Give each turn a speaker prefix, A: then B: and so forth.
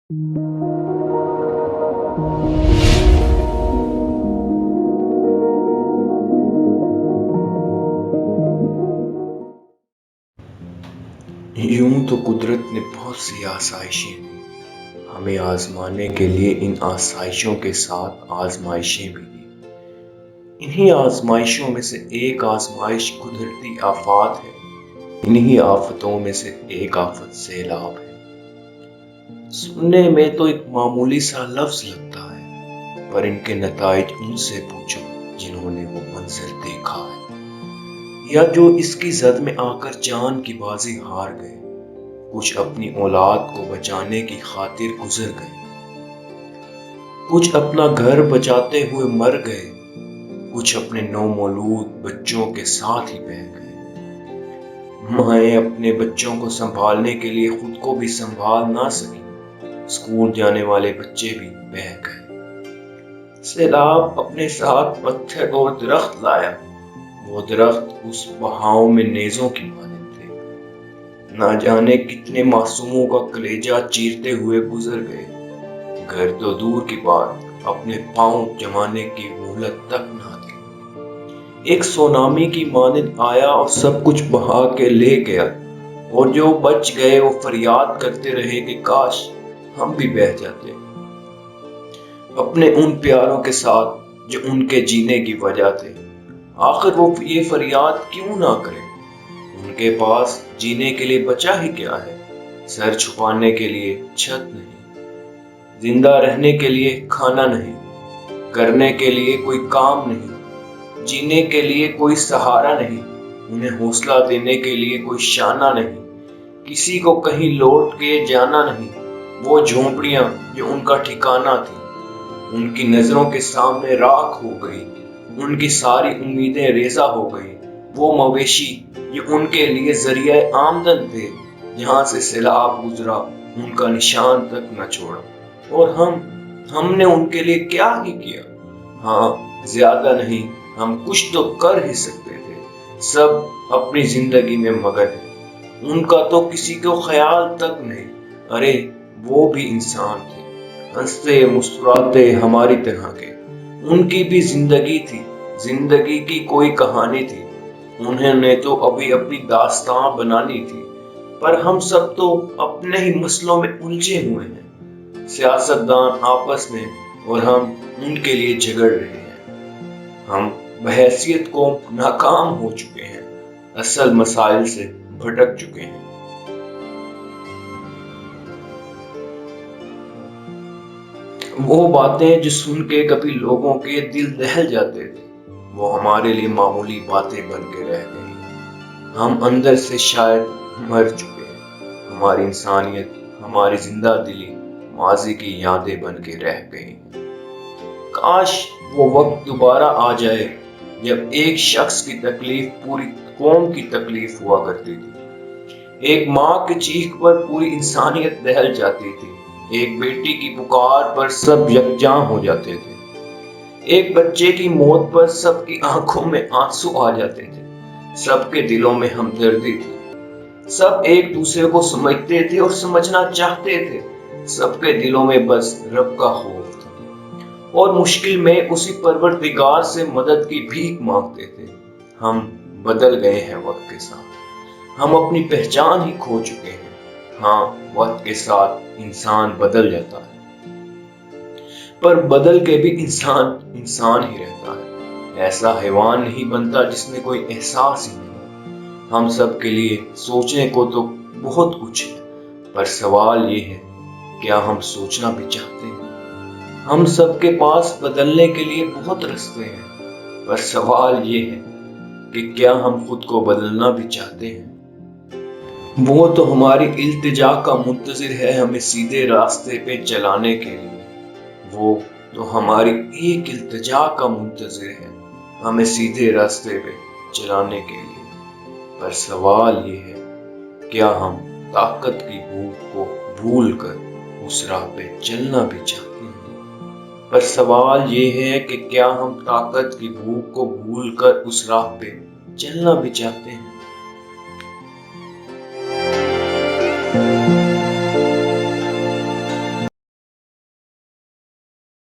A: यूं तो कुदरत ने बहुत सी आसाइशें दी हमें आजमाने के लिए। इन आसाइशों के साथ आजमाइशें भी दी। इन्हीं आजमाइशों में से एक आजमाइश कुदरती आफात है। इन्हीं आफतों में से एक आफत सैलाब है। सुनने में तो एक मामूली सा लफ्ज लगता है, पर इनके नताइज उनसे पूछो जिन्होंने वो मंजर देखा है, या जो इसकी जद में आकर जान की बाजी हार गए। कुछ अपनी औलाद को बचाने की खातिर गुजर गए, कुछ अपना घर बचाते हुए मर गए, कुछ अपने नौमौलूद बच्चों के साथ ही बह गए। माएँ अपने बच्चों को संभालने के लिए खुद को भी संभाल ना सकी। स्कूल जाने वाले बच्चे भी बह गए। सैलाब अपने साथ पत्थर और दरख्त लाया। वो दरख्त उस बहाव में नेज़ों की मानद थे। ना जाने कितने मासूमों का कलेजा चीरते हुए गुजर गए। घर तो दूर की बात, अपने पांव जमाने की मोहलत तक ना दी। एक सुनामी की मानद आया और सब कुछ बहा के ले गया, और जो बच गए वो फरियाद करते रहे कि काश हम भी बह जाते, अपने उन प्यारों के साथ जो उनके जीने की वजह थे। आखिर वो ये फरियाद क्यों ना करें? उनके पास जीने के लिए बचा ही क्या है? सर छुपाने के लिए छत नहीं, जिंदा रहने के लिए खाना नहीं, करने के लिए कोई काम नहीं, जीने के लिए कोई सहारा नहीं, उन्हें हौसला देने के लिए कोई शाना नहीं, किसी को कहीं लौट के जाना नहीं। वो झोंपड़ियां जो उनका ठिकाना थी, उनकी नजरों के सामने राख हो गई। उनकी सारी उम्मीदें रेजा हो गई। वो मवेशी जो उनके लिए जरिया आमदन थे, जहां से सैलाब गुजरा उनका निशान तक न छोड़ा। और हमने उनके लिए क्या ही किया? हाँ, ज्यादा नहीं, हम कुछ तो कर ही सकते थे। सब अपनी जिंदगी में मगन है, उनका तो किसी को ख्याल तक नहीं। अरे वो भी इंसान थे, हंसते मुस्कुराते हमारी तरह के। उनकी भी जिंदगी थी, जिंदगी की कोई कहानी थी। उन्होंने तो अभी अपनी दास्तां बनानी थी, पर हम सब तो अपने ही मसलों में उलझे हुए हैं। सियासतदान आपस में, और हम उनके लिए झगड़ रहे हैं। हम बहैसियत को नाकाम हो चुके हैं, असल मसाइल से भटक चुके हैं। वो बातें जो सुन के कभी लोगों के दिल दहल जाते थे, वो हमारे लिए मामूली बातें बन के रह गई। हम अंदर से शायद मर चुके हैं। हमारी इंसानियत, हमारी जिंदा दिली माजी की यादें बन के रह गई। काश वो वक्त दोबारा आ जाए जब एक शख्स की तकलीफ पूरी कौम की तकलीफ हुआ करती थी। एक माँ की चीख पर पूरी इंसानियत दहल जाती थी। एक बेटी की पुकार पर सब यकजां हो जाते थे। एक बच्चे की मौत पर सबकी आंखों में आंसू आ जाते थे। सबके दिलों में हमदर्दी थी। सब एक दूसरे को समझते थे और समझना चाहते थे। सबके दिलों में बस रब का खौफ था, और मुश्किल में उसी परवरदिगार से मदद की भीख मांगते थे। हम बदल गए हैं वक्त के साथ, हम अपनी पहचान ही खो चुके हैं। हाँ, वक्त के साथ इंसान बदल जाता है, पर बदल के भी इंसान इंसान ही रहता है। ऐसा हैवान नहीं बनता जिसमें कोई एहसास ही नहीं। हम सब के लिए सोचने को तो बहुत कुछ है, पर सवाल ये है, क्या हम सोचना भी चाहते हैं? हम सब के पास बदलने के लिए बहुत रास्ते हैं, पर सवाल ये है कि क्या हम खुद को बदलना भी चाहते हैं? वो तो हमारी इल्तिजा का मुंतजिर है हमें सीधे रास्ते पे चलाने के लिए। वो तो हमारी एक इल्तिजा का मुंतजिर है हमें सीधे रास्ते पे चलाने के लिए। पर सवाल ये है, क्या हम ताकत की भूख को भूल कर उस राह पे चलना भी चाहते हैं? पर सवाल ये है कि क्या हम ताकत की भूख को भूल कर उस राह पे चलना भी चाहते हैं?